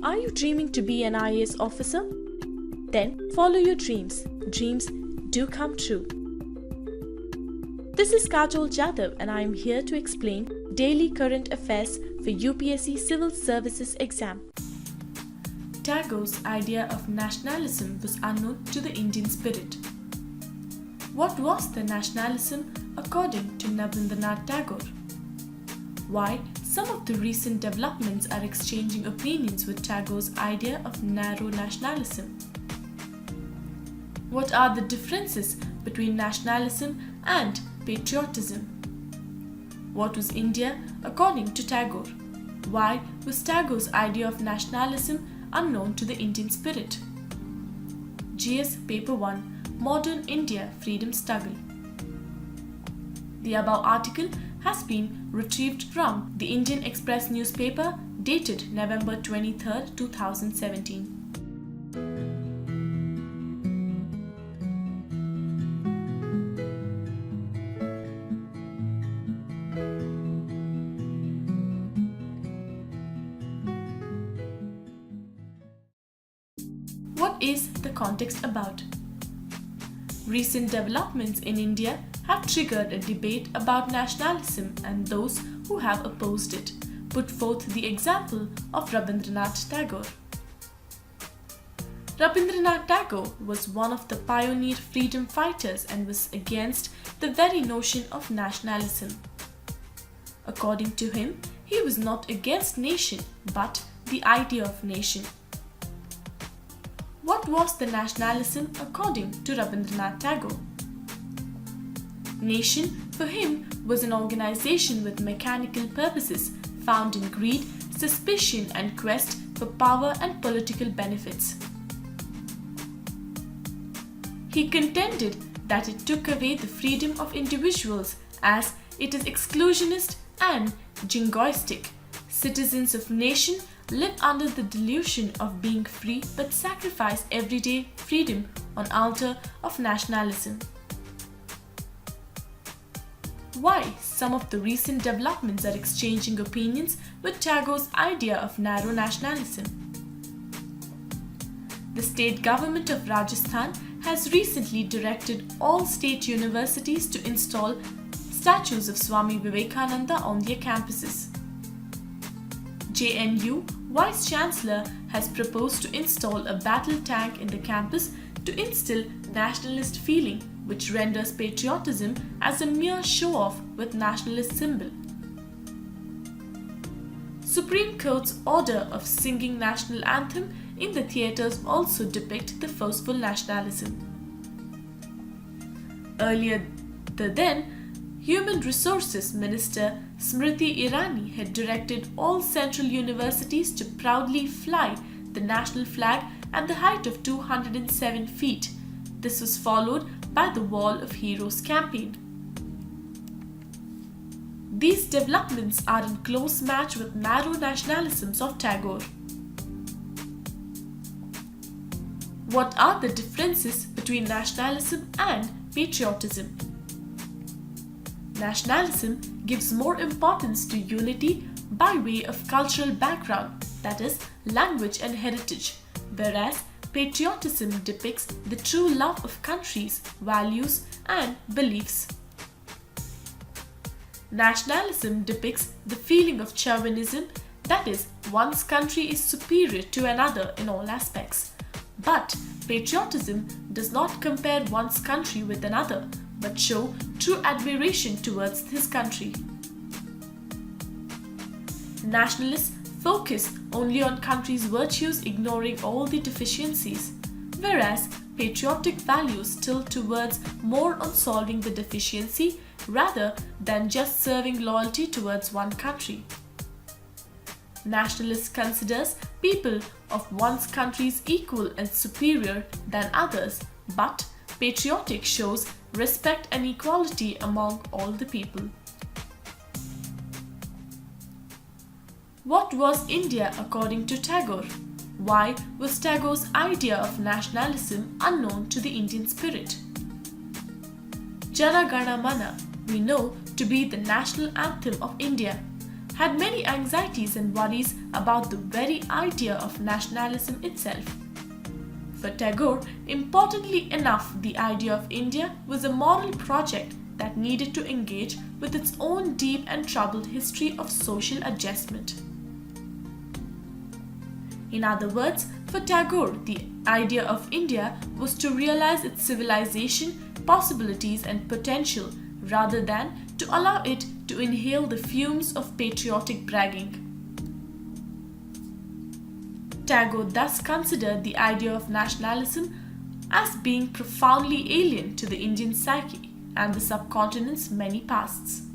Are you dreaming to be an IAS officer? Then follow your dreams. Dreams do come true. This is Kajol Jadhav and I am here to explain daily current affairs for UPSC Civil Services exam. Tagore's idea of nationalism was unknown to the Indian spirit. What was the nationalism according to Rabindranath Tagore? Why some of the recent developments are exchanging opinions with Tagore's idea of narrow nationalism? What are the differences between nationalism and patriotism? What was India according to Tagore? Why was Tagore's idea of nationalism unknown to the Indian spirit? GS Paper 1, Modern India Freedom Struggle. The above article has been retrieved from the Indian Express newspaper dated November 23, 2017. What is the context about? Recent developments in India have triggered a debate about nationalism, and those who have opposed it put forth the example of Rabindranath Tagore. Rabindranath Tagore was one of the pioneer freedom fighters and was against the very notion of nationalism. According to him, he was not against nation but the idea of nation. What was the nationalism according to Rabindranath Tagore? Nation for him was an organization with mechanical purposes found in greed, suspicion and quest for power and political benefits. He contended that it took away the freedom of individuals as it is exclusionist and jingoistic. Citizens of nation live under the delusion of being free but sacrifice everyday freedom on altar of nationalism. Why some of the recent developments are exchanging opinions with Tagore's idea of narrow nationalism? The state government of Rajasthan has recently directed all state universities to install statues of Swami Vivekananda on their campuses. JNU Vice Chancellor has proposed to install a battle tank in the campus to instill nationalist feeling, which renders patriotism as a mere show-off with nationalist symbol. Supreme Court's order of singing national anthem in the theatres also depict the forceful nationalism. Earlier, the then Human Resources Minister Smriti Irani had directed all central universities to proudly fly the national flag at the height of 207 feet. This was followed by the Wall of Heroes campaign. These developments are in close match with narrow nationalisms of Tagore. What are the differences between nationalism and patriotism? Nationalism gives more importance to unity by way of cultural background, that is, language and heritage, whereas patriotism depicts the true love of countries, values and beliefs. Nationalism depicts the feeling of chauvinism, that is, one's country is superior to another in all aspects. But patriotism does not compare one's country with another, but show true admiration towards his country. Nationalists focus only on country's virtues, ignoring all the deficiencies, whereas patriotic values tilt towards more on solving the deficiency rather than just serving loyalty towards one country. Nationalist considers people of one's countries equal and superior than others, but patriotic shows respect and equality among all the people. What was India according to Tagore? Why was Tagore's idea of nationalism unknown to the Indian spirit? Jana Gana Mana, we know to be the national anthem of India, had many anxieties and worries about the very idea of nationalism itself. For Tagore, importantly enough, the idea of India was a moral project that needed to engage with its own deep and troubled history of social adjustment. In other words, for Tagore, the idea of India was to realize its civilization, possibilities, and potential rather than to allow it to inhale the fumes of patriotic bragging. Tagore thus considered the idea of nationalism as being profoundly alien to the Indian psyche and the subcontinent's many pasts.